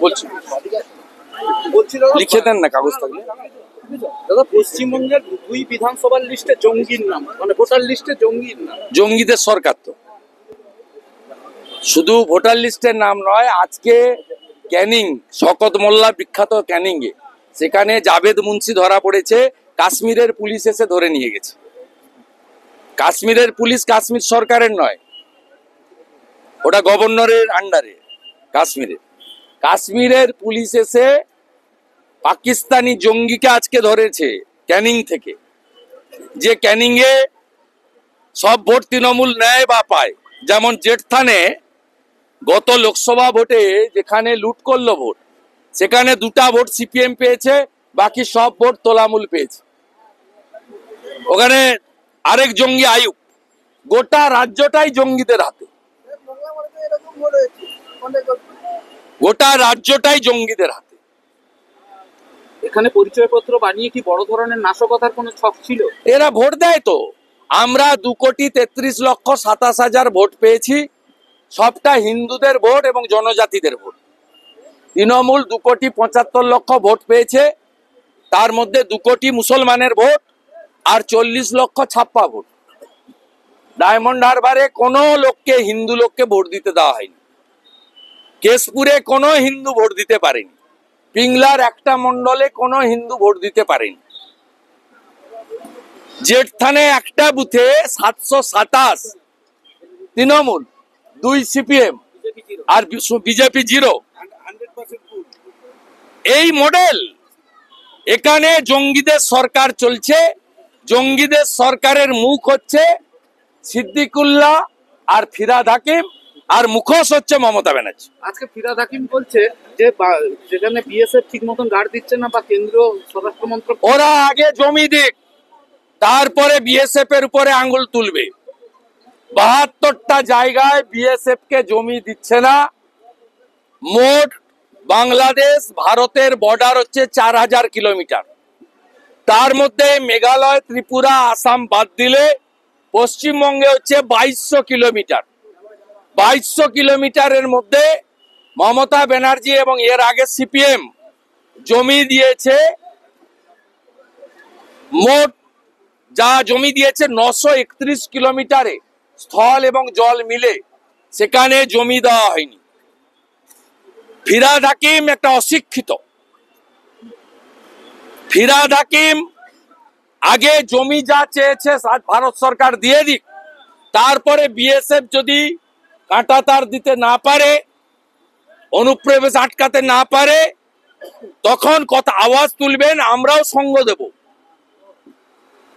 বলছি, লিখে দেন না কাগজ থাকলে। দাদা, পশ্চিমবঙ্গের 2 বিধানসভার লিস্টে জঙ্গির নাম, মানে ভোটার লিস্টে জঙ্গির নাম। জঙ্গিদের সরকার তো, শুধু ভোটার লিস্টের নাম নয়, আজকে ক্যানিং, শওকত মোল্লা বিখ্যাত ক্যানিং এ, সেখানে জাভেদ মুন্সি ধরা পড়েছে, কাশ্মীরের পুলিশ এসে ধরে নিয়ে গেছে। কাশ্মীরের পুলিশ কাশ্মীর সরকারের নয়, ওটা গভর্নরের আন্ডারে। কাশ্মীরের পুলিশ এসে পাকিস্তানি জঙ্গিকে আজকে ধরেছে ক্যানিং থেকে, যে ক্যানিং এ সব ভোট তৃণমূল নেয় বা পায়। যেমন জেঠথানে গত লোকসভা ভোটে যেখানে লুট করলো ভোট, সেখানে 2টা ভোট সিপিএম পেয়েছে, বাকি সব ভোট তৃণমূল পেয়েছে। ওখানে আরেক জঙ্গি আয়ুব, গোটা রাজ্যটাই জঙ্গিদের হাতে, গোটা রাজ্যটাই জঙ্গিদের হাতে। এখানে পরিচয়পত্র বানিয়ে কি বড় ধরনের নাশকতার কোনো ছক ছিল? এরা ভোট দেয় তো। আমরা 2,33,27,000 ভোট পেয়েছি, সবটা হিন্দুদের ভোট এবং জনজাতিদের ভোট। তৃণমূল 2,75,00,000 ভোট পেয়েছে, তার মধ্যে 2 কোটি মুসলমানের ভোট আর 40 লক্ষ ছাপ্পা ভোট। ডায়মন্ড হারবারে কোনো লোককে, হিন্দু লোককে ভোট দিতে দেওয়া হয়নি। কেশপুরে কোনো হিন্দু ভোট দিতে পারেনি। পিংলার একটা মন্ডলে কোনো হিন্দু ভোট দিতে পারেনি। জেঠথানে একটা বুথে 727 তৃণমূল, 2 সিপিএম আর বিজেপি 0। এই মডেল, এখানে জঙ্গিদের সরকার চলছে। জঙ্গিদের সরকারের মুখ হচ্ছে সিদ্দিকুল্লাহ আর ফিরহাদ হাকিম, আর মুখোশ হচ্ছে মমতা ব্যানার্জি। আজকে ফিরহাদ হাকিম বলছে যে যেখানে বিএসএফ ঠিক মতন গার্ড দিচ্ছে না বা কেন্দ্রীয় স্বরাষ্ট্র মন্ত্রক, ওরা আগে জমি দিক, তারপরে বিএসএফ এর উপরে আঙ্গুল তুলবে। 72টা জায়গায় বিএসএফ কে জমি দিচ্ছে না। মোট বাংলাদেশ ভারতের বর্ডার হচ্ছে 4000 কিলোমিটার, তার মধ্যে মেঘালয়, ত্রিপুরা, আসাম বাদ দিলে পশ্চিমবঙ্গে হচ্ছে 2200 কিলোমিটার। 2200 কিলোমিটারের মধ্যে মমতা ব্যানার্জি এবং এর আগে সিপিএম জমি দিয়েছে, মোট যা জমি দিয়েছে 931 কিলোমিটারে, স্থল এবং জল মিলে সেখানে জমি দেওয়া হয়নি। ফিরহাদ হাকিম একটা অশিক্ষিত। ফিরহাদ হাকিম আগে জমি যা চেয়েছে ভারত সরকার দিয়ে দিক, তারপরে বিএসএফ যদি কাঁটাতার দিতে না পারে, অনুপ্রবেশ আটকাতে না পারে, তখন কথা আওয়াজ তুলবেন, আমরাও সঙ্গ দেব।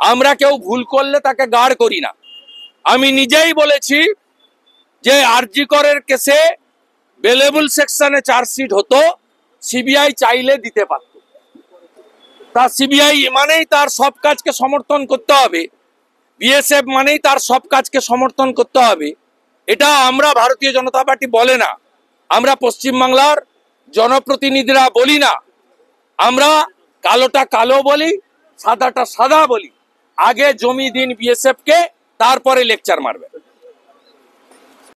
আমরা কেউ ভুল করলে তাকে গার্ড করি না। আমি নিজেই বলেছি যে আরজি করের কেসে বেলেবল সেকশনে চার্জশিট হতো, সিবিআই চাইলে দিতে পারত। তা সিবিআই মানেই তার সব কাজকে সমর্থন করতে হবে, বিএসএফ মানেই তার সব কাজকে সমর্থন করতে হবে, এটা আমরা ভারতীয় জনতা পার্টি বলে না, আমরা পশ্চিমবাংলার জনপ্রতিনিধিরা বলি না। আমরা কালোটা কালো বলি, সাদাটা সাদা বলি। আগে জমি দিন বিএসএফ কে, তারপরে লেকচার মারবে।